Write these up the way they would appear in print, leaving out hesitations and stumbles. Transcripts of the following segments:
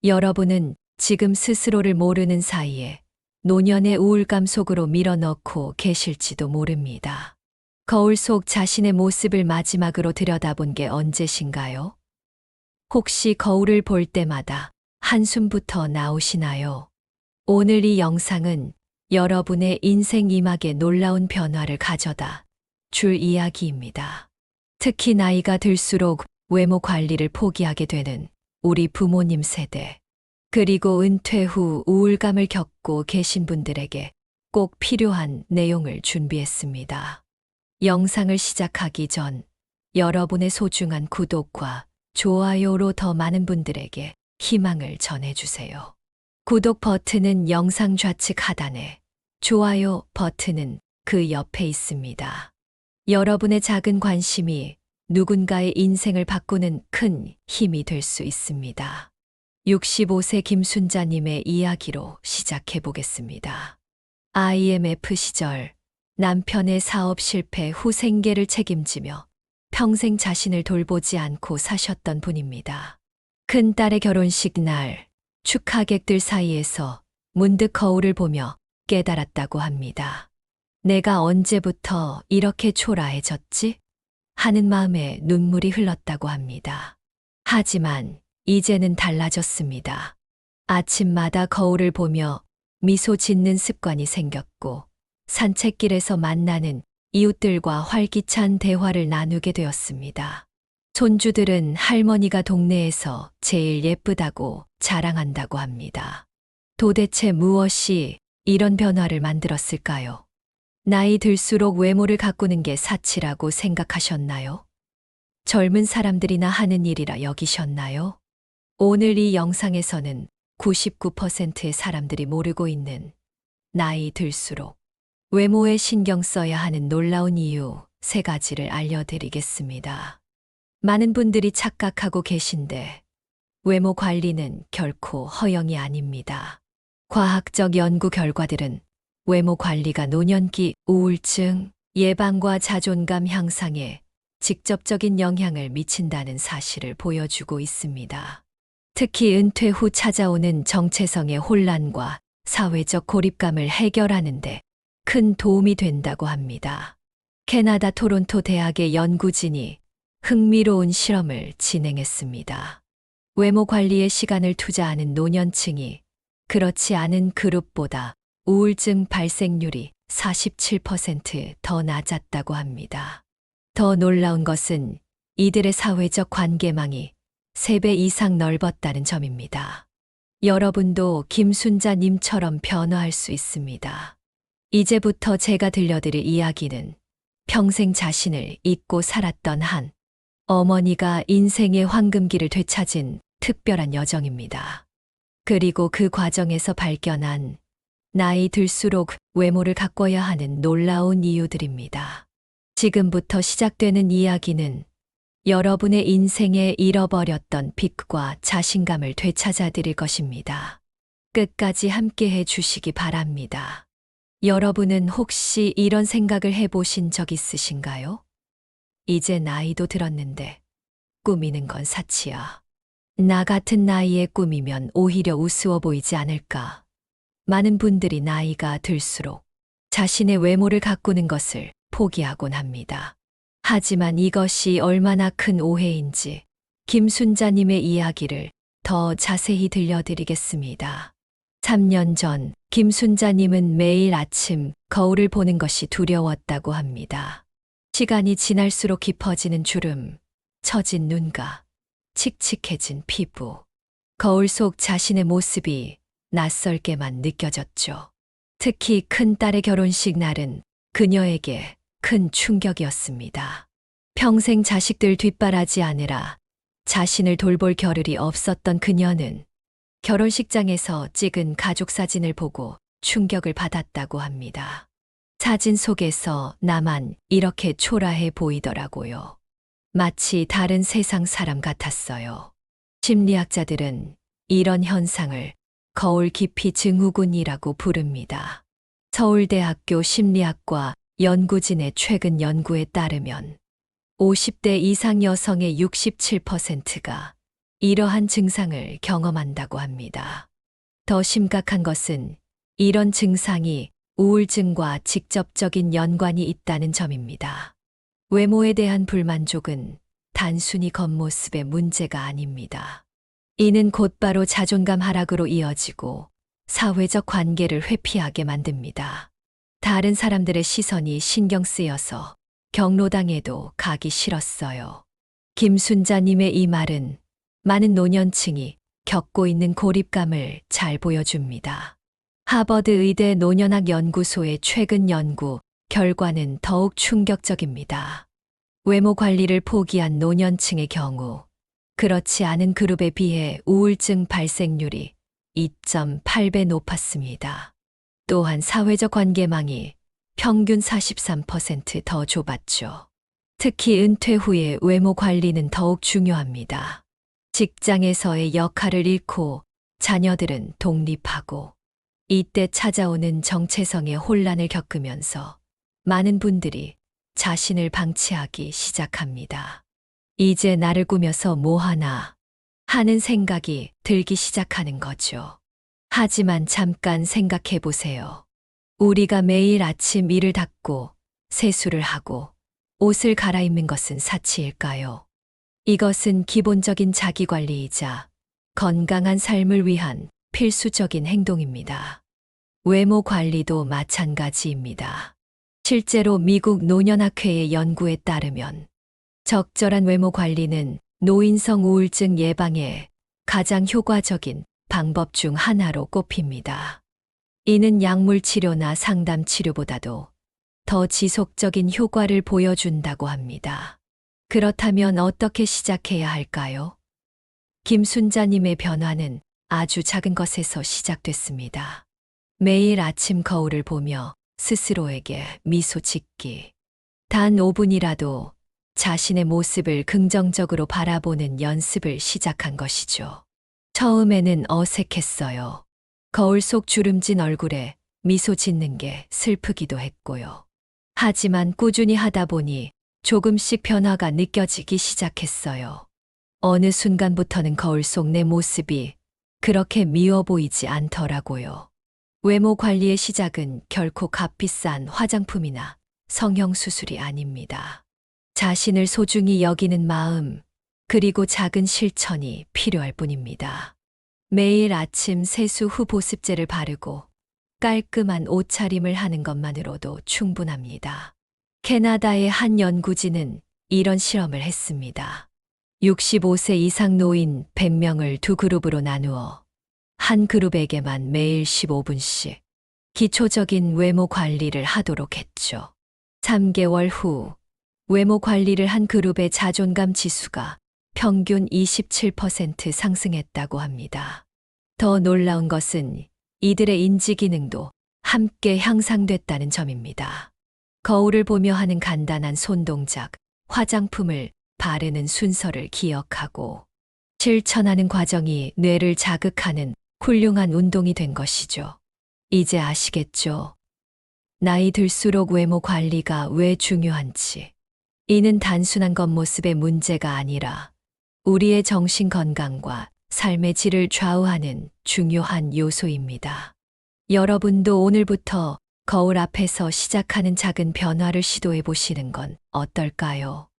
여러분은 지금 스스로를 모르는 사이에 노년의 우울감 속으로 밀어넣고 계실지도 모릅니다. 거울 속 자신의 모습을 마지막으로 들여다본 게 언제신가요? 혹시 거울을 볼 때마다 한숨부터 나오시나요? 오늘 이 영상은 여러분의 인생 이막에 놀라운 변화를 가져다 줄 이야기입니다. 특히 나이가 들수록 외모 관리를 포기하게 되는 우리 부모님 세대, 그리고 은퇴 후 우울감을 겪고 계신 분들에게 꼭 필요한 내용을 준비했습니다. 영상을 시작하기 전 여러분의 소중한 구독과 좋아요로 더 많은 분들에게 희망을 전해주세요. 구독 버튼은 영상 좌측 하단에, 좋아요 버튼은 그 옆에 있습니다. 여러분의 작은 관심이 누군가의 인생을 바꾸는 큰 힘이 될 수 있습니다. 65세 김순자님의 이야기로 시작해 보겠습니다. IMF 시절 남편의 사업 실패 후 생계를 책임지며 평생 자신을 돌보지 않고 사셨던 분입니다. 큰딸의 결혼식 날 축하객들 사이에서 문득 거울을 보며 깨달았다고 합니다. 내가 언제부터 이렇게 초라해졌지? 하는 마음에 눈물이 흘렀다고 합니다. 하지만 이제는 달라졌습니다. 아침마다 거울을 보며 미소 짓는 습관이 생겼고, 산책길에서 만나는 이웃들과 활기찬 대화를 나누게 되었습니다. 손주들은 할머니가 동네에서 제일 예쁘다고 자랑한다고 합니다. 도대체 무엇이 이런 변화를 만들었을까요? 나이 들수록 외모를 가꾸는 게 사치라고 생각하셨나요? 젊은 사람들이나 하는 일이라 여기셨나요? 오늘 이 영상에서는 99%의 사람들이 모르고 있는 나이 들수록 외모에 신경 써야 하는 놀라운 이유 3가지를 알려드리겠습니다. 많은 분들이 착각하고 계신데 외모 관리는 결코 허영이 아닙니다. 과학적 연구 결과들은 외모 관리가 노년기 우울증 예방과 자존감 향상에 직접적인 영향을 미친다는 사실을 보여주고 있습니다. 특히 은퇴 후 찾아오는 정체성의 혼란과 사회적 고립감을 해결하는 데 큰 도움이 된다고 합니다. 캐나다 토론토 대학의 연구진이 흥미로운 실험을 진행했습니다. 외모 관리에 시간을 투자하는 노년층이 그렇지 않은 그룹보다 우울증 발생률이 47% 낮았다고 합니다. 더 놀라운 것은 이들의 사회적 관계망이 3배 이상 넓었다는 점입니다. 여러분도 김순자님처럼 변화할 수 있습니다. 이제부터 제가 들려드릴 이야기는 평생 자신을 잊고 살았던 한 어머니가 인생의 황금기를 되찾은 특별한 여정입니다. 그리고 그 과정에서 발견한 나이 들수록 외모를 가꿔야 하는 놀라운 이유들입니다. 지금부터 시작되는 이야기는 여러분의 인생에 잃어버렸던 빛과 자신감을 되찾아 드릴 것입니다. 끝까지 함께 해 주시기 바랍니다. 여러분은 혹시 이런 생각을 해보신 적 있으신가요? 이제 나이도 들었는데 꾸미는 건 사치야. 나 같은 나이에 꾸미면 오히려 우스워 보이지 않을까? 많은 분들이 나이가 들수록 자신의 외모를 가꾸는 것을 포기하곤 합니다. 하지만 이것이 얼마나 큰 오해인지 김순자님의 이야기를 더 자세히 들려드리겠습니다. 3년 전 김순자님은 매일 아침 거울을 보는 것이 두려웠다고 합니다. 시간이 지날수록 깊어지는 주름, 처진 눈가, 칙칙해진 피부, 거울 속 자신의 모습이 낯설게만 느껴졌죠. 특히 큰딸의 결혼식 날은 그녀에게 큰 충격이었습니다. 평생 자식들 뒷바라지 하느라 자신을 돌볼 겨를이 없었던 그녀는 결혼식장에서 찍은 가족 사진을 보고 충격을 받았다고 합니다. 사진 속에서 나만 이렇게 초라해 보이더라고요. 마치 다른 세상 사람 같았어요. 심리학자들은 이런 현상을 거울 기피 증후군이라고 부릅니다. 서울대학교 심리학과 연구진의 최근 연구에 따르면 50대 이상 여성의 67%가 이러한 증상을 경험한다고 합니다. 더 심각한 것은 이런 증상이 우울증과 직접적인 연관이 있다는 점입니다. 외모에 대한 불만족은 단순히 겉모습의 문제가 아닙니다. 이는 곧바로 자존감 하락으로 이어지고 사회적 관계를 회피하게 만듭니다. 다른 사람들의 시선이 신경 쓰여서 경로당에도 가기 싫었어요. 김순자님의 이 말은 많은 노년층이 겪고 있는 고립감을 잘 보여줍니다. 하버드 의대 노년학 연구소의 최근 연구 결과는 더욱 충격적입니다. 외모 관리를 포기한 노년층의 경우 그렇지 않은 그룹에 비해 우울증 발생률이 2.8배 높았습니다. 또한 사회적 관계망이 평균 43% 더 좁았죠. 특히 은퇴 후의 외모 관리는 더욱 중요합니다. 직장에서의 역할을 잃고 자녀들은 독립하고 이때 찾아오는 정체성의 혼란을 겪으면서 많은 분들이 자신을 방치하기 시작합니다. 이제 나를 꾸며서 뭐 하나 하는 생각이 들기 시작하는 거죠. 하지만 잠깐 생각해 보세요. 우리가 매일 아침 이를 닦고 세수를 하고 옷을 갈아입는 것은 사치일까요? 이것은 기본적인 자기관리이자 건강한 삶을 위한 필수적인 행동입니다. 외모 관리도 마찬가지입니다. 실제로 미국 노년학회의 연구에 따르면 적절한 외모 관리는 노인성 우울증 예방에 가장 효과적인 방법 중 하나로 꼽힙니다. 이는 약물 치료나 상담 치료보다도 더 지속적인 효과를 보여준다고 합니다. 그렇다면 어떻게 시작해야 할까요? 김순자님의 변화는 아주 작은 것에서 시작됐습니다. 매일 아침 거울을 보며 스스로에게 미소 짓기. 단 5분이라도 자신의 모습을 긍정적으로 바라보는 연습을 시작한 것이죠. 처음에는 어색했어요. 거울 속 주름진 얼굴에 미소 짓는 게 슬프기도 했고요. 하지만 꾸준히 하다 보니 조금씩 변화가 느껴지기 시작했어요. 어느 순간부터는 거울 속 내 모습이 그렇게 미워 보이지 않더라고요. 외모 관리의 시작은 결코 값비싼 화장품이나 성형수술이 아닙니다. 자신을 소중히 여기는 마음, 그리고 작은 실천이 필요할 뿐입니다. 매일 아침 세수 후 보습제를 바르고 깔끔한 옷차림을 하는 것만으로도 충분합니다. 캐나다의 한 연구진은 이런 실험을 했습니다. 65세 이상 노인 100명을 두 그룹으로 나누어 한 그룹에게만 매일 15분씩 기초적인 외모 관리를 하도록 했죠. 3개월 후 외모 관리를 한 그룹의 자존감 지수가 평균 27% 상승했다고 합니다. 더 놀라운 것은 이들의 인지 기능도 함께 향상됐다는 점입니다. 거울을 보며 하는 간단한 손동작, 화장품을 바르는 순서를 기억하고 실천하는 과정이 뇌를 자극하는 훌륭한 운동이 된 것이죠. 이제 아시겠죠? 나이 들수록 외모 관리가 왜 중요한지. 이는 단순한 겉모습의 문제가 아니라 우리의 정신 건강과 삶의 질을 좌우하는 중요한 요소입니다. 여러분도 오늘부터 거울 앞에서 시작하는 작은 변화를 시도해 보시는 건 어떨까요?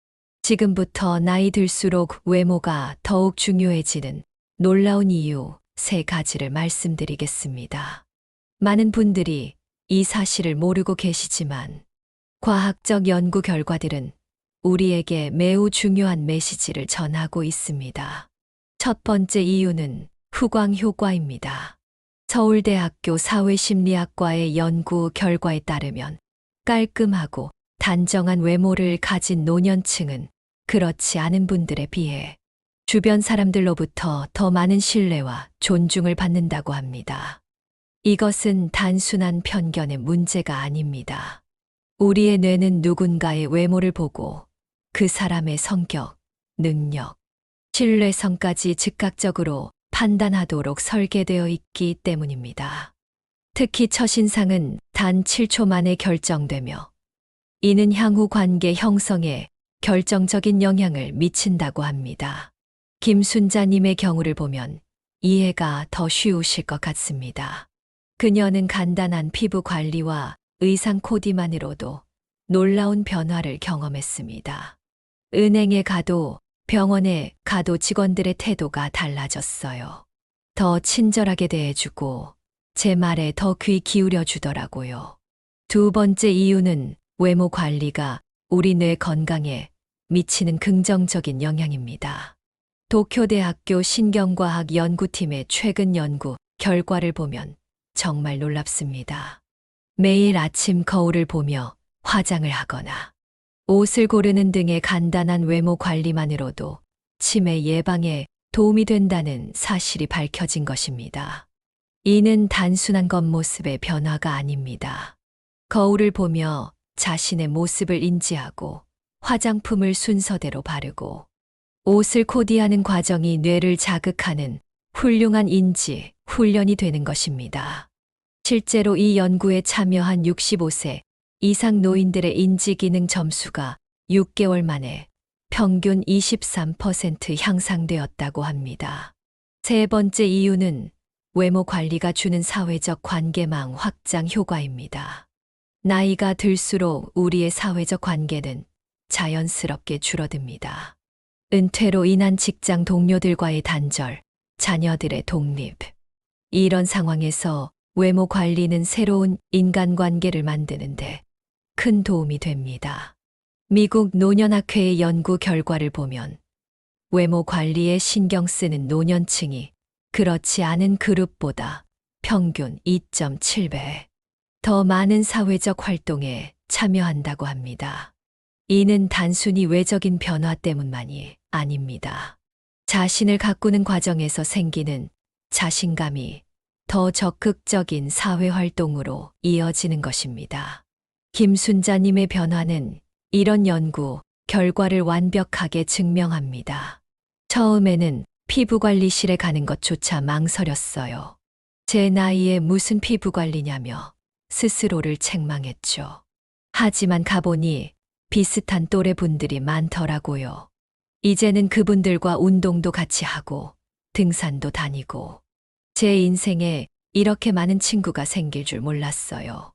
지금부터 나이 들수록 외모가 더욱 중요해지는 놀라운 이유 3가지를 말씀드리겠습니다. 많은 분들이 이 사실을 모르고 계시지만 과학적 연구 결과들은 우리에게 매우 중요한 메시지를 전하고 있습니다. 첫 번째 이유는 후광 효과입니다. 서울대학교 사회심리학과의 연구 결과에 따르면 깔끔하고 단정한 외모를 가진 노년층은 그렇지 않은 분들에 비해 주변 사람들로부터 더 많은 신뢰와 존중을 받는다고 합니다. 이것은 단순한 편견의 문제가 아닙니다. 우리의 뇌는 누군가의 외모를 보고 그 사람의 성격, 능력, 신뢰성까지 즉각적으로 판단하도록 설계되어 있기 때문입니다. 특히 첫인상은 단 7초 만에 결정되며 이는 향후 관계 형성에 결정적인 영향을 미친다고 합니다. 김순자님의 경우를 보면 이해가 더 쉬우실 것 같습니다. 그녀는 간단한 피부 관리와 의상 코디만으로도 놀라운 변화를 경험했습니다. 은행에 가도 병원에 가도 직원들의 태도가 달라졌어요. 더 친절하게 대해주고 제 말에 더 귀 기울여 주더라고요. 두 번째 이유는 외모 관리가 우리 뇌 건강에 미치는 긍정적인 영향입니다. 도쿄대학교 신경과학 연구팀의 최근 연구 결과를 보면 정말 놀랍습니다. 매일 아침 거울을 보며 화장을 하거나 옷을 고르는 등의 간단한 외모 관리만으로도 치매 예방에 도움이 된다는 사실이 밝혀진 것입니다. 이는 단순한 겉모습의 변화가 아닙니다. 거울을 보며 자신의 모습을 인지하고 화장품을 순서대로 바르고 옷을 코디하는 과정이 뇌를 자극하는 훌륭한 인지 훈련이 되는 것입니다. 실제로 이 연구에 참여한 65세 이상 노인들의 인지 기능 점수가 6개월 만에 평균 23% 향상되었다고 합니다. 세 번째 이유는 외모 관리가 주는 사회적 관계망 확장 효과입니다. 나이가 들수록 우리의 사회적 관계는 자연스럽게 줄어듭니다. 은퇴로 인한 직장 동료들과의 단절, 자녀들의 독립. 이런 상황에서 외모 관리는 새로운 인간관계를 만드는데 큰 도움이 됩니다. 미국 노년학회의 연구 결과를 보면 외모 관리에 신경 쓰는 노년층이 그렇지 않은 그룹보다 평균 2.7배 더 많은 사회적 활동에 참여한다고 합니다. 이는 단순히 외적인 변화 때문만이 아닙니다. 자신을 가꾸는 과정에서 생기는 자신감이 더 적극적인 사회활동으로 이어지는 것입니다. 김순자님의 변화는 이런 연구 결과를 완벽하게 증명합니다. 처음에는 피부관리실에 가는 것조차 망설였어요. 제 나이에 무슨 피부관리냐며 스스로를 책망했죠. 하지만 가보니 비슷한 또래 분들이 많더라고요. 이제는 그분들과 운동도 같이 하고 등산도 다니고 제 인생에 이렇게 많은 친구가 생길 줄 몰랐어요.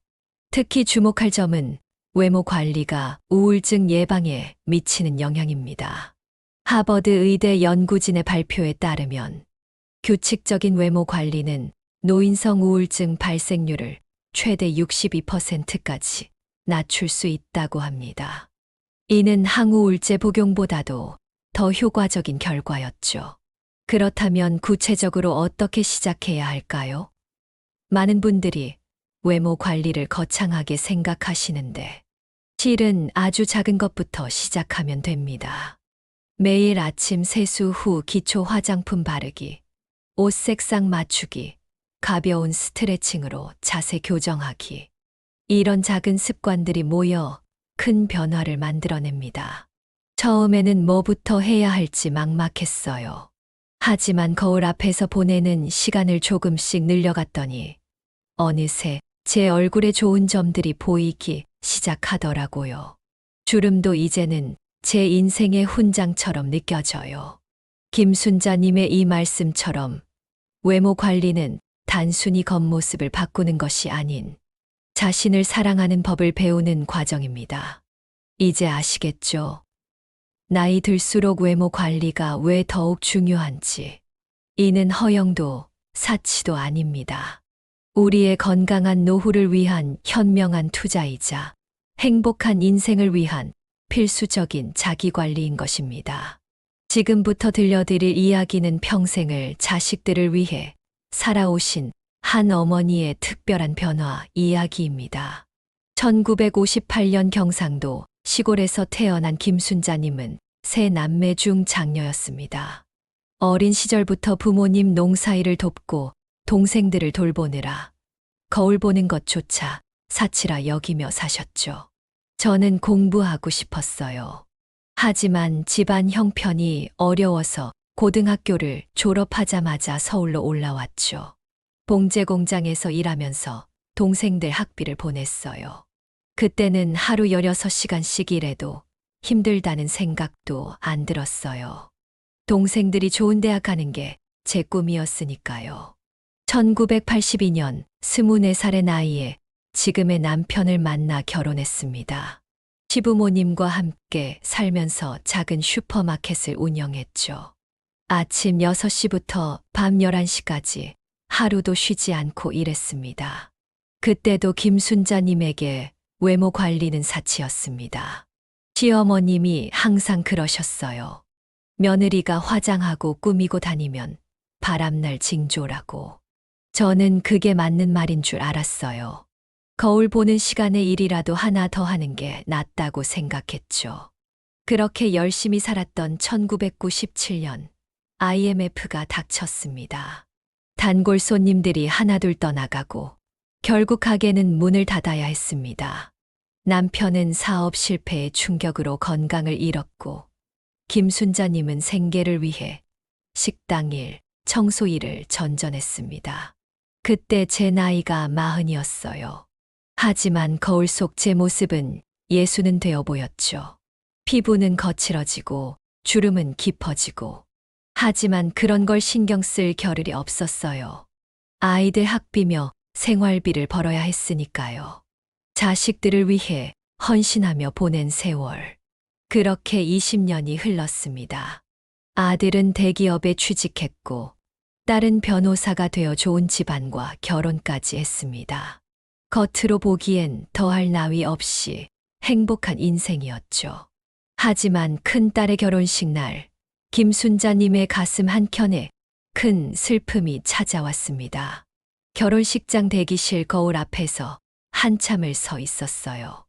특히 주목할 점은 외모 관리가 우울증 예방에 미치는 영향입니다. 하버드 의대 연구진의 발표에 따르면 규칙적인 외모 관리는 노인성 우울증 발생률을 최대 62%까지 낮출 수 있다고 합니다. 이는 항우울제 복용보다도 더 효과적인 결과였죠. 그렇다면 구체적으로 어떻게 시작해야 할까요? 많은 분들이 외모 관리를 거창하게 생각하시는데 실은 아주 작은 것부터 시작하면 됩니다. 매일 아침 세수 후 기초 화장품 바르기, 옷 색상 맞추기, 가벼운 스트레칭으로 자세 교정하기. 이런 작은 습관들이 모여 큰 변화를 만들어냅니다. 처음에는 뭐부터 해야 할지 막막했어요. 하지만 거울 앞에서 보내는 시간을 조금씩 늘려갔더니 어느새 제 얼굴에 좋은 점들이 보이기 시작하더라고요. 주름도 이제는 제 인생의 훈장처럼 느껴져요. 김순자님의 이 말씀처럼 외모 관리는 단순히 겉모습을 바꾸는 것이 아닌 자신을 사랑하는 법을 배우는 과정입니다. 이제 아시겠죠? 나이 들수록 외모 관리가 왜 더욱 중요한지. 이는 허영도 사치도 아닙니다. 우리의 건강한 노후를 위한 현명한 투자이자 행복한 인생을 위한 필수적인 자기관리인 것입니다. 지금부터 들려드릴 이야기는 평생을 자식들을 위해 살아오신 한 어머니의 특별한 변화 이야기입니다. 1958년 경상도 시골에서 태어난 김순자님은 세 남매 중 장녀였습니다. 어린 시절부터 부모님 농사일을 돕고 동생들을 돌보느라 거울 보는 것조차 사치라 여기며 사셨죠. 저는 공부하고 싶었어요. 하지만 집안 형편이 어려워서 고등학교를 졸업하자마자 서울로 올라왔죠. 봉제 공장에서 일하면서 동생들 학비를 보냈어요. 그때는 하루 16시간씩 일해도 힘들다는 생각도 안 들었어요. 동생들이 좋은 대학 가는 게 제 꿈이었으니까요. 1982년 24살의 나이에 지금의 남편을 만나 결혼했습니다. 시부모님과 함께 살면서 작은 슈퍼마켓을 운영했죠. 아침 6시부터 밤 11시까지 하루도 쉬지 않고 일했습니다. 그때도 김순자님에게 외모 관리는 사치였습니다. 시어머님이 항상 그러셨어요. 며느리가 화장하고 꾸미고 다니면 바람날 징조라고. 저는 그게 맞는 말인 줄 알았어요. 거울 보는 시간에 일이라도 하나 더 하는 게 낫다고 생각했죠. 그렇게 열심히 살았던 1997년 IMF가 닥쳤습니다. 단골 손님들이 하나둘 떠나가고 결국 가게는 문을 닫아야 했습니다. 남편은 사업 실패의 충격으로 건강을 잃었고 김순자님은 생계를 위해 식당 일, 청소 일을 전전했습니다. 그때 제 나이가 40이었어요. 하지만 거울 속 제 모습은 예수는 되어 보였죠. 피부는 거칠어지고 주름은 깊어지고. 하지만 그런 걸 신경 쓸 겨를이 없었어요. 아이들 학비며 생활비를 벌어야 했으니까요. 자식들을 위해 헌신하며 보낸 세월. 그렇게 20년이 흘렀습니다. 아들은 대기업에 취직했고 딸은 변호사가 되어 좋은 집안과 결혼까지 했습니다. 겉으로 보기엔 더할 나위 없이 행복한 인생이었죠. 하지만 큰딸의 결혼식 날 김순자님의 가슴 한켠에 큰 슬픔이 찾아왔습니다. 결혼식장 대기실 거울 앞에서 한참을 서 있었어요.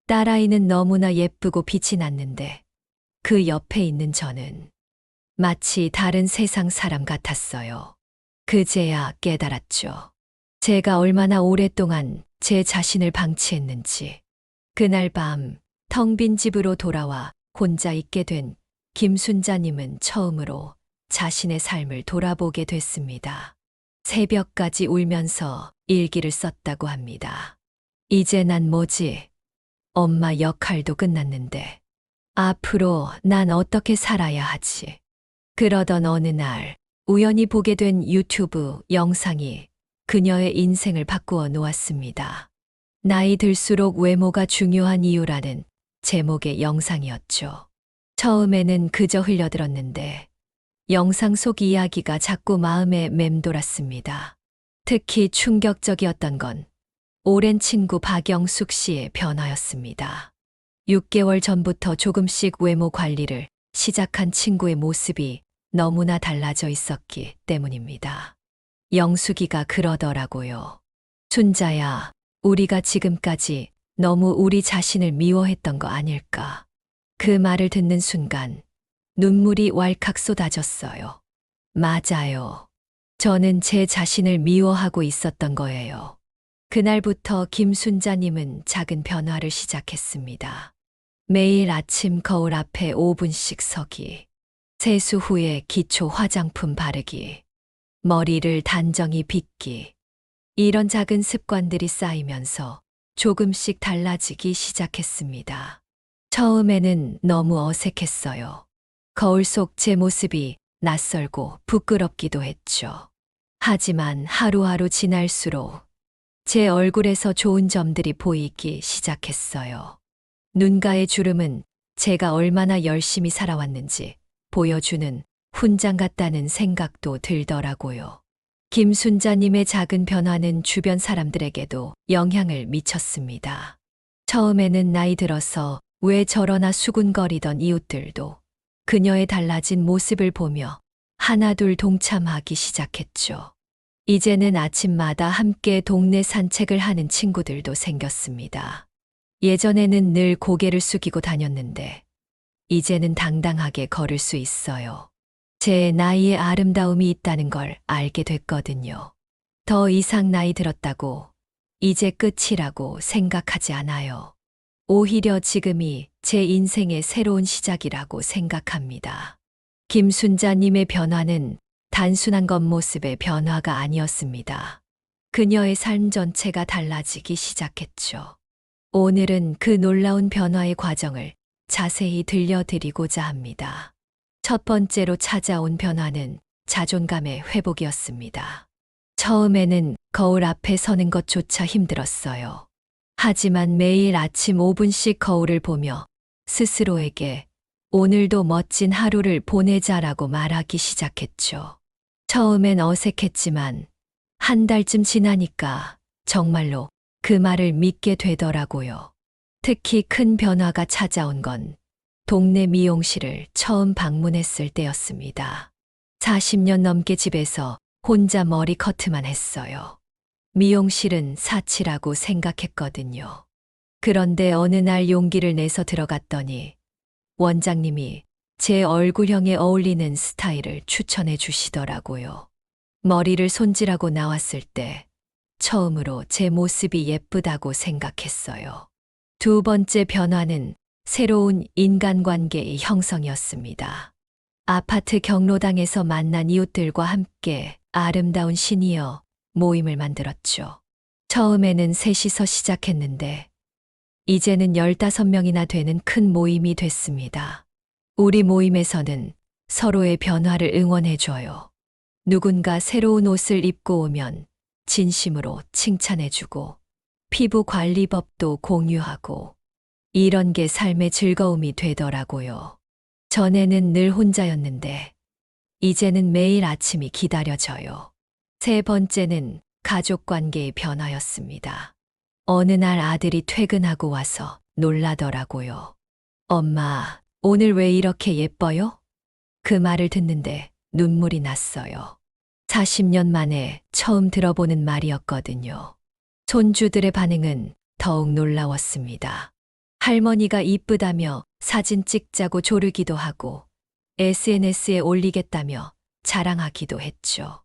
딸아이는 너무나 예쁘고 빛이 났는데 그 옆에 있는 저는 마치 다른 세상 사람 같았어요. 그제야 깨달았죠. 제가 얼마나 오랫동안 제 자신을 방치했는지. 그날 밤 텅 빈 집으로 돌아와 혼자 있게 된 김순자님은 처음으로 자신의 삶을 돌아보게 됐습니다. 새벽까지 울면서 일기를 썼다고 합니다. 이제 난 뭐지? 엄마 역할도 끝났는데 앞으로 난 어떻게 살아야 하지? 그러던 어느 날 우연히 보게 된 유튜브 영상이 그녀의 인생을 바꾸어 놓았습니다. 나이 들수록 외모가 중요한 이유라는 제목의 영상이었죠. 처음에는 그저 흘려들었는데 영상 속 이야기가 자꾸 마음에 맴돌았습니다. 특히 충격적이었던 건 오랜 친구 박영숙 씨의 변화였습니다. 6개월 전부터 조금씩 외모 관리를 시작한 친구의 모습이 너무나 달라져 있었기 때문입니다. 영숙이가 그러더라고요. 순자야, 우리가 지금까지 너무 우리 자신을 미워했던 거 아닐까? 그 말을 듣는 순간 눈물이 왈칵 쏟아졌어요. 맞아요. 저는 제 자신을 미워하고 있었던 거예요. 그날부터 김순자님은 작은 변화를 시작했습니다. 매일 아침 거울 앞에 5분씩 서기, 세수 후에 기초 화장품 바르기, 머리를 단정히 빗기. 이런 작은 습관들이 쌓이면서 조금씩 달라지기 시작했습니다. 처음에는 너무 어색했어요. 거울 속 제 모습이 낯설고 부끄럽기도 했죠. 하지만 하루하루 지날수록 제 얼굴에서 좋은 점들이 보이기 시작했어요. 눈가의 주름은 제가 얼마나 열심히 살아왔는지 보여주는 훈장 같다는 생각도 들더라고요. 김순자님의 작은 변화는 주변 사람들에게도 영향을 미쳤습니다. 처음에는 나이 들어서 왜 저러나 수군거리던 이웃들도 그녀의 달라진 모습을 보며 하나둘 동참하기 시작했죠. 이제는 아침마다 함께 동네 산책을 하는 친구들도 생겼습니다. 예전에는 늘 고개를 숙이고 다녔는데 이제는 당당하게 걸을 수 있어요. 제 나이에 아름다움이 있다는 걸 알게 됐거든요. 더 이상 나이 들었다고 이제 끝이라고 생각하지 않아요. 오히려 지금이 제 인생의 새로운 시작이라고 생각합니다. 김순자님의 변화는 단순한 겉모습의 변화가 아니었습니다. 그녀의 삶 전체가 달라지기 시작했죠. 오늘은 그 놀라운 변화의 과정을 자세히 들려드리고자 합니다. 첫 번째로 찾아온 변화는 자존감의 회복이었습니다. 처음에는 거울 앞에 서는 것조차 힘들었어요. 하지만 매일 아침 5분씩 거울을 보며 스스로에게 오늘도 멋진 하루를 보내자라고 말하기 시작했죠. 처음엔 어색했지만 한 달쯤 지나니까 정말로 그 말을 믿게 되더라고요. 특히 큰 변화가 찾아온 건 동네 미용실을 처음 방문했을 때였습니다. 40년 넘게 집에서 혼자 머리 커트만 했어요. 미용실은 사치라고 생각했거든요. 그런데 어느 날 용기를 내서 들어갔더니 원장님이 제 얼굴형에 어울리는 스타일을 추천해 주시더라고요. 머리를 손질하고 나왔을 때 처음으로 제 모습이 예쁘다고 생각했어요. 두 번째 변화는 새로운 인간관계의 형성이었습니다. 아파트 경로당에서 만난 이웃들과 함께 아름다운 시니어 모임을 만들었죠. 처음에는 셋이서 시작했는데 이제는 15명이나 되는 큰 모임이 됐습니다. 우리 모임에서는 서로의 변화를 응원해줘요. 누군가 새로운 옷을 입고 오면 진심으로 칭찬해주고 피부 관리법도 공유하고 이런 게 삶의 즐거움이 되더라고요. 전에는 늘 혼자였는데 이제는 매일 아침이 기다려져요. 세 번째는 가족 관계의 변화였습니다. 어느 날 아들이 퇴근하고 와서 놀라더라고요. 엄마, 오늘 왜 이렇게 예뻐요? 그 말을 듣는데 눈물이 났어요. 40년 만에 처음 들어보는 말이었거든요. 손주들의 반응은 더욱 놀라웠습니다. 할머니가 이쁘다며 사진 찍자고 조르기도 하고 SNS에 올리겠다며 자랑하기도 했죠.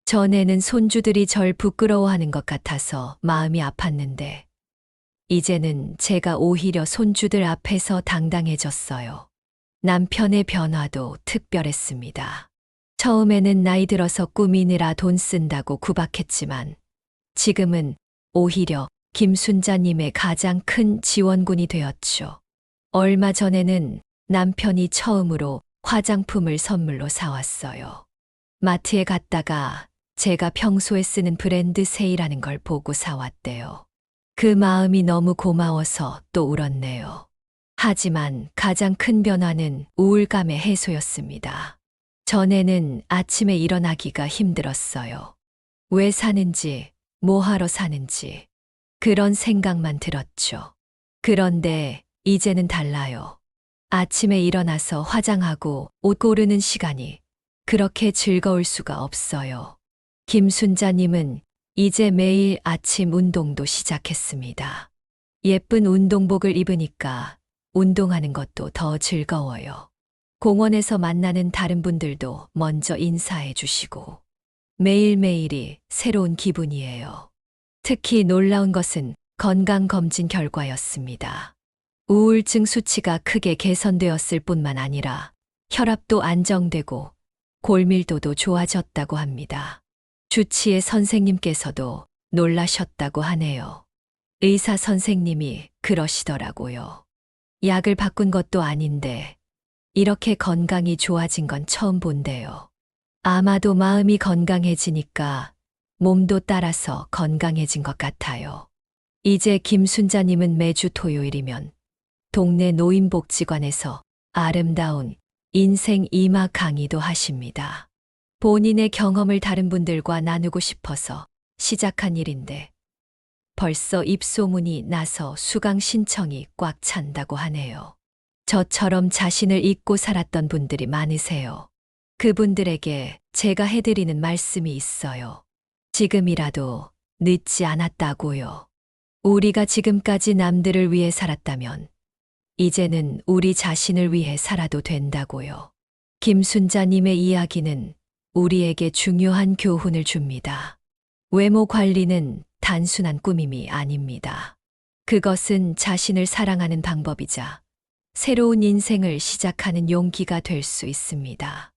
전에는 손주들이 절 부끄러워하는 것 같아서 마음이 아팠는데 이제는 제가 오히려 손주들 앞에서 당당해졌어요. 남편의 변화도 특별했습니다. 처음에는 나이 들어서 꾸미느라 돈 쓴다고 구박했지만 지금은 오히려 김순자님의 가장 큰 지원군이 되었죠. 얼마 전에는 남편이 처음으로 화장품을 선물로 사왔어요. 마트에 갔다가 제가 평소에 쓰는 브랜드 세일하는 걸 보고 사왔대요. 그 마음이 너무 고마워서 또 울었네요. 하지만 가장 큰 변화는 우울감의 해소였습니다. 전에는 아침에 일어나기가 힘들었어요. 왜 사는지, 뭐 하러 사는지 그런 생각만 들었죠. 그런데 이제는 달라요. 아침에 일어나서 화장하고 옷 고르는 시간이 그렇게 즐거울 수가 없어요. 김순자님은 이제 매일 아침 운동도 시작했습니다. 예쁜 운동복을 입으니까 운동하는 것도 더 즐거워요. 공원에서 만나는 다른 분들도 먼저 인사해 주시고 매일매일이 새로운 기분이에요. 특히 놀라운 것은 건강검진 결과였습니다. 우울증 수치가 크게 개선되었을 뿐만 아니라 혈압도 안정되고 골밀도도 좋아졌다고 합니다. 주치의 선생님께서도 놀라셨다고 하네요. 의사 선생님이 그러시더라고요. 약을 바꾼 것도 아닌데 이렇게 건강이 좋아진 건 처음 본대요. 아마도 마음이 건강해지니까 몸도 따라서 건강해진 것 같아요. 이제 김순자님은 매주 토요일이면 동네 노인복지관에서 아름다운 인생 이마 강의도 하십니다. 본인의 경험을 다른 분들과 나누고 싶어서 시작한 일인데 벌써 입소문이 나서 수강 신청이 꽉 찬다고 하네요. 저처럼 자신을 잊고 살았던 분들이 많으세요. 그분들에게 제가 해드리는 말씀이 있어요. 지금이라도 늦지 않았다고요. 우리가 지금까지 남들을 위해 살았다면 이제는 우리 자신을 위해 살아도 된다고요. 김순자님의 이야기는 우리에게 중요한 교훈을 줍니다. 외모 관리는 단순한 꾸밈이 아닙니다. 그것은 자신을 사랑하는 방법이자 새로운 인생을 시작하는 용기가 될 수 있습니다.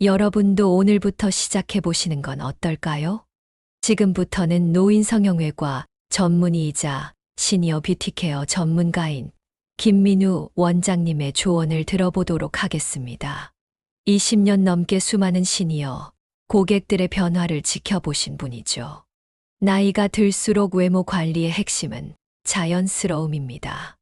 여러분도 오늘부터 시작해 보시는 건 어떨까요? 지금부터는 노인 성형외과 전문의이자 시니어 뷰티케어 전문가인 김민우 원장님의 조언을 들어보도록 하겠습니다. 20년 넘게 수많은 시니어 고객들의 변화를 지켜보신 분이죠. 나이가 들수록 외모 관리의 핵심은 자연스러움입니다.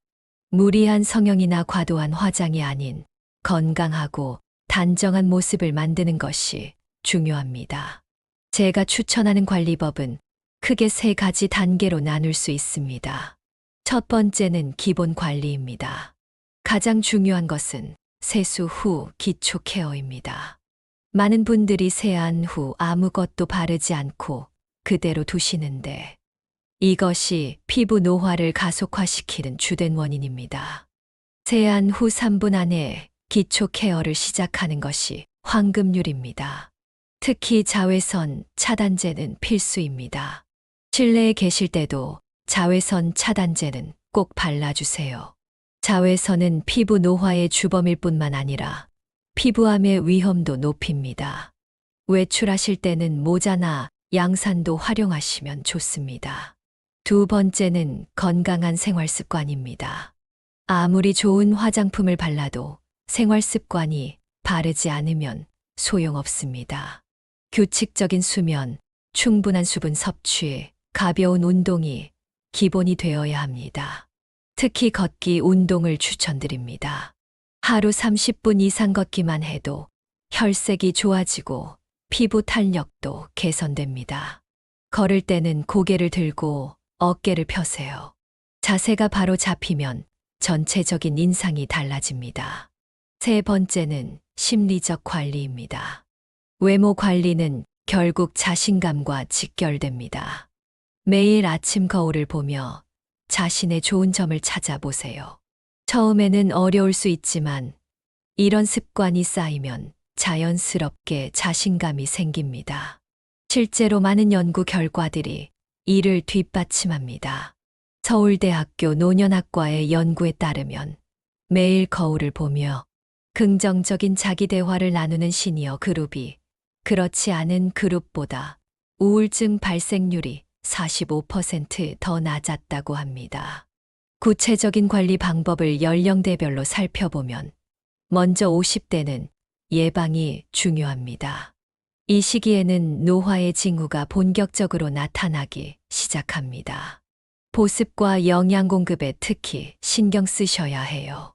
무리한 성형이나 과도한 화장이 아닌 건강하고 단정한 모습을 만드는 것이 중요합니다. 제가 추천하는 관리법은 크게 3가지 단계로 나눌 수 있습니다. 첫 번째는 기본 관리입니다. 가장 중요한 것은 세수 후 기초 케어입니다. 많은 분들이 세안 후 아무것도 바르지 않고 그대로 두시는데 이것이 피부 노화를 가속화시키는 주된 원인입니다. 세안 후 3분 안에 기초 케어를 시작하는 것이 황금률입니다. 특히 자외선 차단제는 필수입니다. 실내에 계실 때도 자외선 차단제는 꼭 발라주세요. 자외선은 피부 노화의 주범일 뿐만 아니라 피부암의 위험도 높입니다. 외출하실 때는 모자나 양산도 활용하시면 좋습니다. 두 번째는 건강한 생활 습관입니다. 아무리 좋은 화장품을 발라도 생활 습관이 바르지 않으면 소용없습니다. 규칙적인 수면, 충분한 수분 섭취, 가벼운 운동이 기본이 되어야 합니다. 특히 걷기 운동을 추천드립니다. 하루 30분 이상 걷기만 해도 혈색이 좋아지고 피부 탄력도 개선됩니다. 걸을 때는 고개를 들고 어깨를 펴세요. 자세가 바로 잡히면 전체적인 인상이 달라집니다. 세 번째는 심리적 관리입니다. 외모 관리는 결국 자신감과 직결됩니다. 매일 아침 거울을 보며 자신의 좋은 점을 찾아보세요. 처음에는 어려울 수 있지만 이런 습관이 쌓이면 자연스럽게 자신감이 생깁니다. 실제로 많은 연구 결과들이 이를 뒷받침합니다. 서울대학교 노년학과의 연구에 따르면 매일 거울을 보며 긍정적인 자기 대화를 나누는 시니어 그룹이 그렇지 않은 그룹보다 우울증 발생률이 45% 더 낮았다고 합니다. 구체적인 관리 방법을 연령대별로 살펴보면 먼저 50대는 예방이 중요합니다. 이 시기에는 노화의 징후가 본격적으로 나타나기 시작합니다. 보습과 영양 공급에 특히 신경 쓰셔야 해요.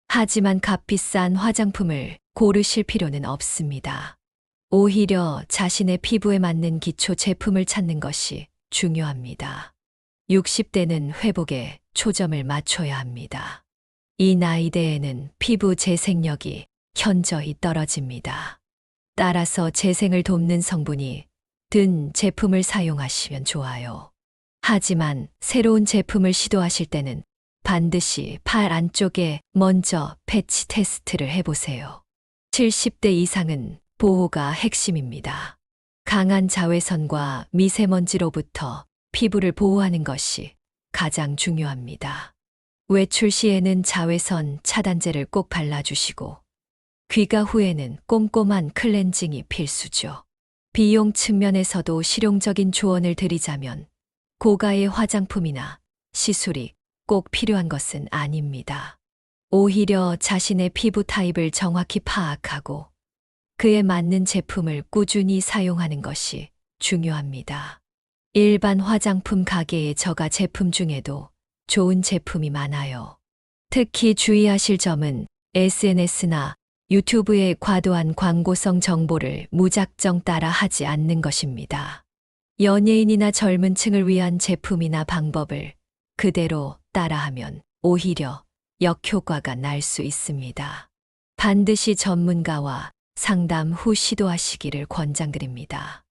하지만 값비싼 화장품을 고르실 필요는 없습니다. 오히려 자신의 피부에 맞는 기초 제품을 찾는 것이 중요합니다. 60대는 회복에 초점을 맞춰야 합니다. 이 나이대에는 피부 재생력이 현저히 떨어집니다. 따라서 재생을 돕는 성분이 든 제품을 사용하시면 좋아요. 하지만 새로운 제품을 시도하실 때는 반드시 팔 안쪽에 먼저 패치 테스트를 해보세요. 70대 이상은 보호가 핵심입니다. 강한 자외선과 미세먼지로부터 피부를 보호하는 것이 가장 중요합니다. 외출 시에는 자외선 차단제를 꼭 발라주시고 귀가 후에는 꼼꼼한 클렌징이 필수죠. 비용 측면에서도 실용적인 조언을 드리자면 고가의 화장품이나 시술이 꼭 필요한 것은 아닙니다. 오히려 자신의 피부 타입을 정확히 파악하고 그에 맞는 제품을 꾸준히 사용하는 것이 중요합니다. 일반 화장품 가게의 저가 제품 중에도 좋은 제품이 많아요. 특히 주의하실 점은 SNS나 유튜브의 과도한 광고성 정보를 무작정 따라 하지 않는 것입니다. 연예인이나 젊은 층을 위한 제품이나 방법을 그대로 따라하면 오히려 역효과가 날 수 있습니다. 반드시 전문가와 상담 후 시도하시기를 권장드립니다.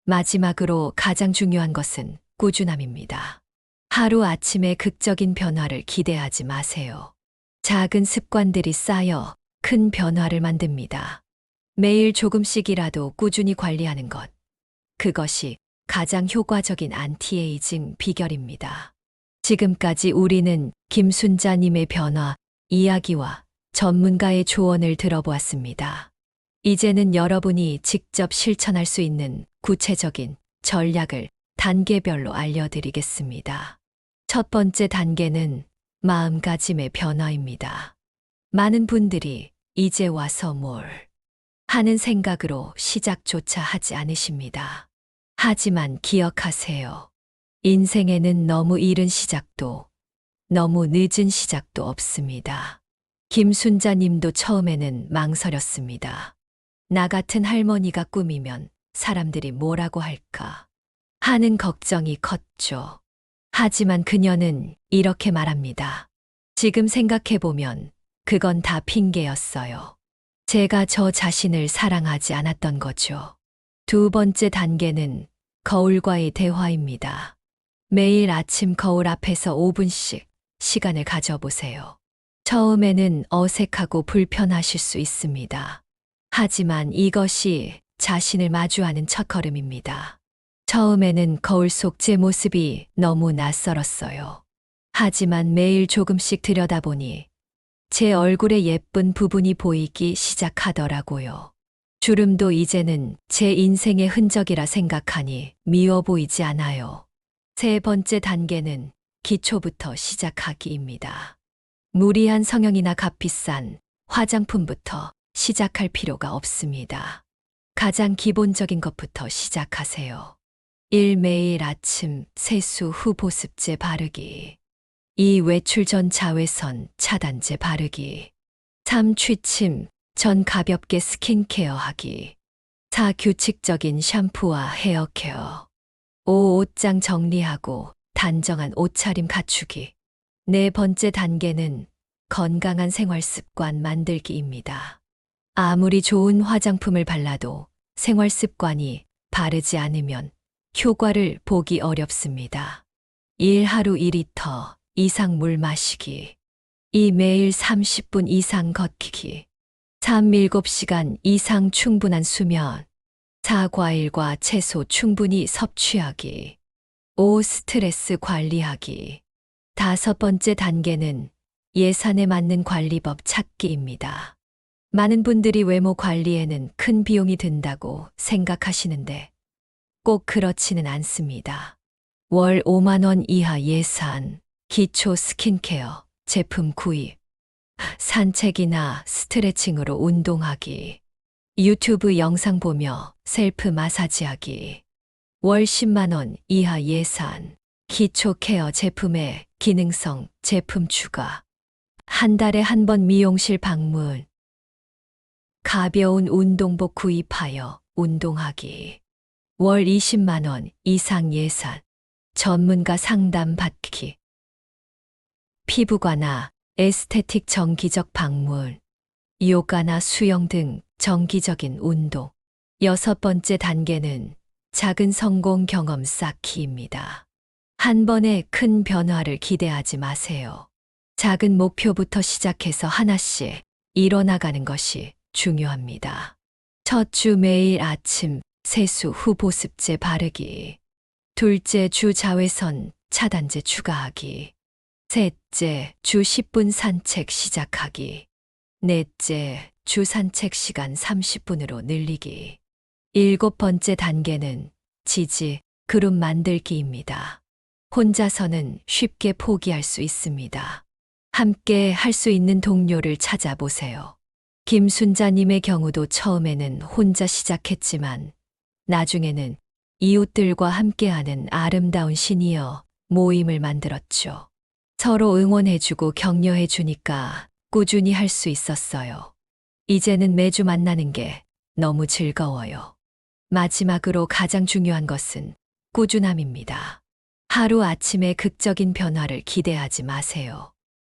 마지막으로 가장 중요한 것은 꾸준함입니다. 하루 아침에 극적인 변화를 기대하지 마세요. 작은 습관들이 쌓여 큰 변화를 만듭니다. 매일 조금씩이라도 꾸준히 관리하는 것. 그것이 가장 효과적인 안티에이징 비결입니다. 지금까지 우리는 김순자님의 변화 이야기와 전문가의 조언을 들어보았습니다. 이제는 여러분이 직접 실천할 수 있는 구체적인 전략을 단계별로 알려드리겠습니다. 첫 번째 단계는 마음가짐의 변화입니다. 많은 분들이 이제 와서 뭘 하는 생각으로 시작조차 하지 않으십니다. 하지만 기억하세요. 인생에는 너무 이른 시작도, 너무 늦은 시작도 없습니다. 김순자 님도 처음에는 망설였습니다. 나 같은 할머니가 꾸미면 사람들이 뭐라고 할까 하는 걱정이 컸죠. 하지만 그녀는 이렇게 말합니다. 지금 생각해보면 그건 다 핑계였어요. 제가 저 자신을 사랑하지 않았던 거죠. 두 번째 단계는 거울과의 대화입니다. 매일 아침 거울 앞에서 5분씩 시간을 가져보세요. 처음에는 어색하고 불편하실 수 있습니다. 하지만 이것이 자신을 마주하는 첫걸음입니다. 처음에는 거울 속 제 모습이 너무 낯설었어요. 하지만 매일 조금씩 들여다보니 제 얼굴에 예쁜 부분이 보이기 시작하더라고요. 주름도 이제는 제 인생의 흔적이라 생각하니 미워 보이지 않아요. 세 번째 단계는 기초부터 시작하기입니다. 무리한 성형이나 값비싼 화장품부터 시작할 필요가 없습니다. 가장 기본적인 것부터 시작하세요. 1. 매일 아침 세수 후 보습제 바르기. 2. 외출 전 자외선 차단제 바르기. 3. 취침 전 가볍게 스킨케어 하기. 4. 규칙적인 샴푸와 헤어케어. 5. 옷장 정리하고 단정한 옷차림 갖추기. 네 번째 단계는 건강한 생활 습관 만들기입니다. 아무리 좋은 화장품을 발라도 생활 습관이 바르지 않으면 효과를 보기 어렵습니다. 1. 하루 2리터 이상 물 마시기. 2. 매일 30분 이상 걷기. 3. 7시간 이상 충분한 수면. 4. 과일과 채소 충분히 섭취하기. 5. 스트레스 관리하기. 다섯 번째 단계는 예산에 맞는 관리법 찾기입니다. 많은 분들이 외모 관리에는 큰 비용이 든다고 생각하시는데 꼭 그렇지는 않습니다. 월 5만 원 이하 예산, 기초 스킨케어, 제품 구입, 산책이나 스트레칭으로 운동하기, 유튜브 영상 보며 셀프 마사지하기, 월 10만 원 이하 예산, 기초 케어 제품의 기능성 제품 추가, 한 달에 한 번 미용실 방문, 가벼운 운동복 구입하여 운동하기, 월 20만 원 이상 예산, 전문가 상담 받기, 피부과나 에스테틱 정기적 방문, 요가나 수영 등 정기적인 운동. 여섯 번째 단계는 작은 성공 경험 쌓기입니다. 한 번에 큰 변화를 기대하지 마세요. 작은 목표부터 시작해서 하나씩 이뤄나가는 것이 중요합니다. 첫 주 매일 아침 세수 후 보습제 바르기. 둘째 주 자외선 차단제 추가하기. 셋째 주 10분 산책 시작하기. 넷째 주 산책 시간 30분으로 늘리기. 일곱 번째 단계는 지지 그룹 만들기입니다. 혼자서는 쉽게 포기할 수 있습니다. 함께 할 수 있는 동료를 찾아보세요. 김순자님의 경우도 처음에는 혼자 시작했지만 나중에는 이웃들과 함께하는 아름다운 시니어 모임을 만들었죠. 서로 응원해주고 격려해주니까 꾸준히 할 수 있었어요. 이제는 매주 만나는 게 너무 즐거워요. 마지막으로 가장 중요한 것은 꾸준함입니다. 하루 아침에 극적인 변화를 기대하지 마세요.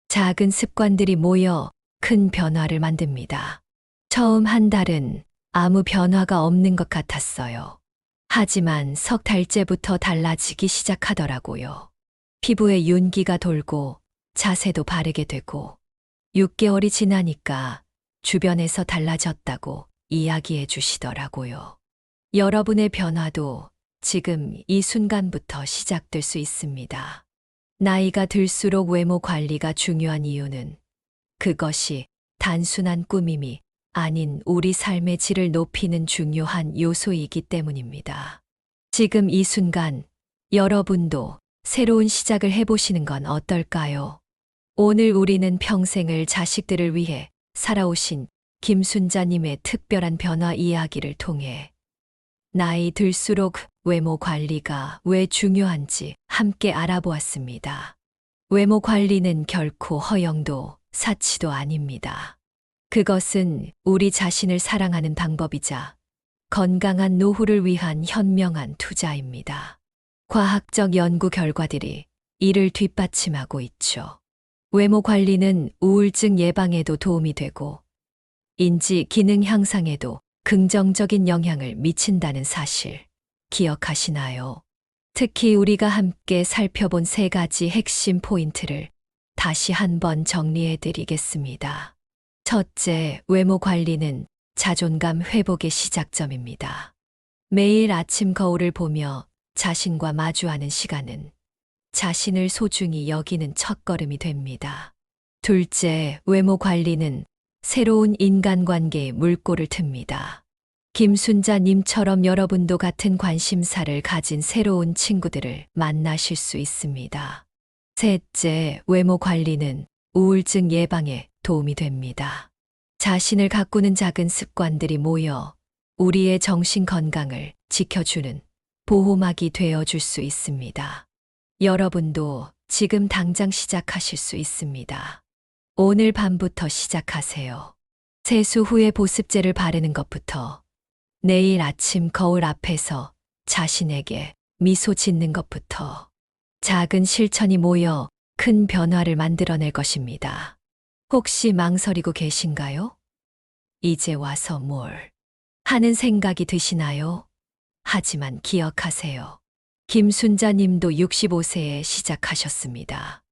작은 습관들이 모여 큰 변화를 만듭니다. 처음 한 달은 아무 변화가 없는 것 같았어요. 하지만 석 달째부터 달라지기 시작하더라고요. 피부에 윤기가 돌고 자세도 바르게 되고 6개월이 지나니까 주변에서 달라졌다고 이야기해 주시더라고요. 여러분의 변화도 지금 이 순간부터 시작될 수 있습니다. 나이가 들수록 외모 관리가 중요한 이유는 그것이 단순한 꾸밈이 아닌 우리 삶의 질을 높이는 중요한 요소이기 때문입니다. 지금 이 순간 여러분도 새로운 시작을 해보시는 건 어떨까요? 오늘 우리는 평생을 자식들을 위해 살아오신 김순자님의 특별한 변화 이야기를 통해 나이 들수록 외모 관리가 왜 중요한지 함께 알아보았습니다. 외모 관리는 결코 허영도 사치도 아닙니다. 그것은 우리 자신을 사랑하는 방법이자 건강한 노후를 위한 현명한 투자입니다. 과학적 연구 결과들이 이를 뒷받침하고 있죠. 외모 관리는 우울증 예방에도 도움이 되고 인지 기능 향상에도 긍정적인 영향을 미친다는 사실 기억하시나요? 특히 우리가 함께 살펴본 3가지 핵심 포인트를 다시 한번 정리해 드리겠습니다. 첫째, 외모 관리는 자존감 회복의 시작점입니다. 매일 아침 거울을 보며 자신과 마주하는 시간은 자신을 소중히 여기는 첫걸음이 됩니다. 둘째, 외모 관리는 새로운 인간관계에 물꼬를 틉니다. 김순자님처럼 여러분도 같은 관심사를 가진 새로운 친구들을 만나실 수 있습니다. 셋째, 외모 관리는 우울증 예방에 도움이 됩니다. 자신을 가꾸는 작은 습관들이 모여 우리의 정신 건강을 지켜주는 보호막이 되어줄 수 있습니다. 여러분도 지금 당장 시작하실 수 있습니다. 오늘 밤부터 시작하세요. 세수 후에 보습제를 바르는 것부터 내일 아침 거울 앞에서 자신에게 미소 짓는 것부터 작은 실천이 모여 큰 변화를 만들어낼 것입니다. 혹시 망설이고 계신가요? 이제 와서 뭘 하는 생각이 드시나요? 하지만 기억하세요. 김순자 님도 65세에 시작하셨습니다.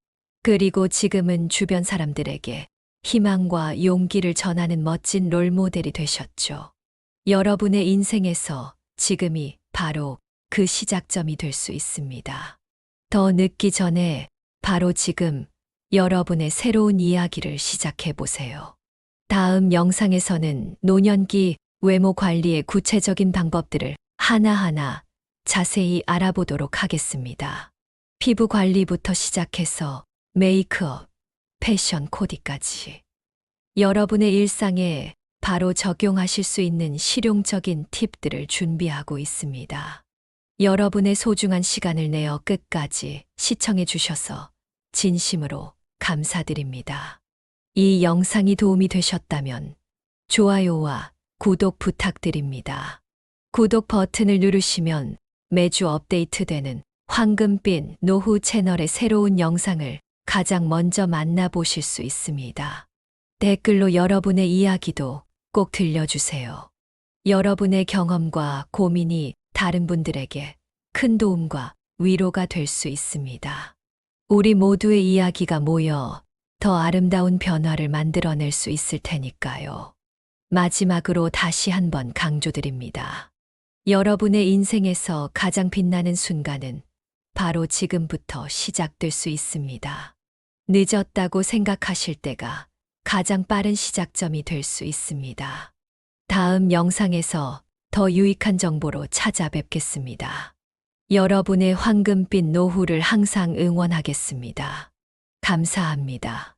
그리고 지금은 주변 사람들에게 희망과 용기를 전하는 멋진 롤모델이 되셨죠. 여러분의 인생에서 지금이 바로 그 시작점이 될 수 있습니다. 더 늦기 전에 바로 지금 여러분의 새로운 이야기를 시작해 보세요. 다음 영상에서는 노년기 외모 관리의 구체적인 방법들을 하나하나 자세히 알아보도록 하겠습니다. 피부 관리부터 시작해서 메이크업, 패션 코디까지 여러분의 일상에 바로 적용하실 수 있는 실용적인 팁들을 준비하고 있습니다. 여러분의 소중한 시간을 내어 끝까지 시청해 주셔서 진심으로 감사드립니다. 이 영상이 도움이 되셨다면 좋아요와 구독 부탁드립니다. 구독 버튼을 누르시면 매주 업데이트되는 황금빛 노후 채널의 새로운 영상을 가장 먼저 만나보실 수 있습니다. 댓글로 여러분의 이야기도 꼭 들려주세요. 여러분의 경험과 고민이 다른 분들에게 큰 도움과 위로가 될 수 있습니다. 우리 모두의 이야기가 모여 더 아름다운 변화를 만들어낼 수 있을 테니까요. 마지막으로 다시 한번 강조드립니다. 여러분의 인생에서 가장 빛나는 순간은 바로 지금부터 시작될 수 있습니다. 늦었다고 생각하실 때가 가장 빠른 시작점이 될 수 있습니다. 다음 영상에서 더 유익한 정보로 찾아뵙겠습니다. 여러분의 황금빛 노후를 항상 응원하겠습니다. 감사합니다.